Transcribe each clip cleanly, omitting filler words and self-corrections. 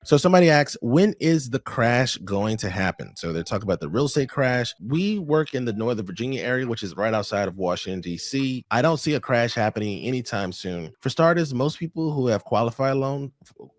So somebody asks, when is the crash going to happen? So they're talking about the real estate crash. We work in the Northern Virginia area, which is right outside of Washington, D.C. I don't see a crash happening anytime soon. For starters, most people who have qualified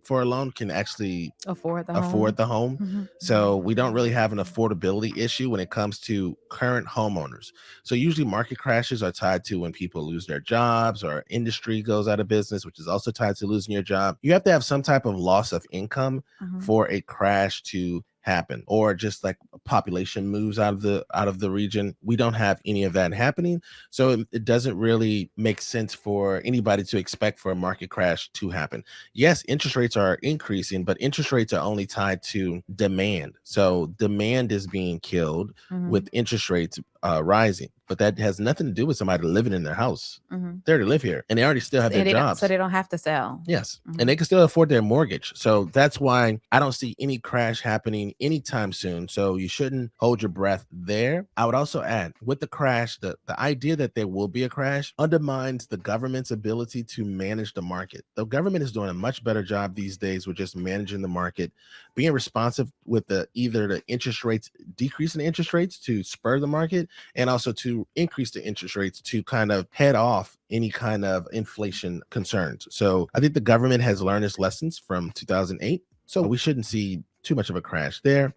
for a loan can actually Afford the afford home. the home. Mhm. So we don't really have an affordability issue when it comes to current homeowners. So usually market crashes are tied to when people lose their jobs or industry goes out of business, which is also tied to losing your job. You have to have some type of loss of income Mhm. for a crash to happen, or just like a population moves out of the region. We don't have any of that happening, so it doesn't really make sense for anybody to expect for a market crash to happen. Yes, interest rates are increasing, but interest rates are only tied to demand. So demand is being killed Mhm. with interest rates rising, but that has nothing to do with somebody living in their house. Mhm. They already live here and they already still have their So jobs. they don't have to sell. Yes. And Mhm. they can still afford their mortgage. So that's why I don't see any crash happening anytime soon. So you shouldn't hold your breath there. I would also add, with the crash, the idea that there will be a crash undermines the government's ability to manage the market. The government is doing a much better job these days with just managing the market, being responsive with either the interest rates, decreasing the interest rates to spur the market, and also to increase the interest rates to kind of head off any kind of inflation concerns. So I think the government has learned its lessons from 2008. So we shouldn't see too much of a crash there.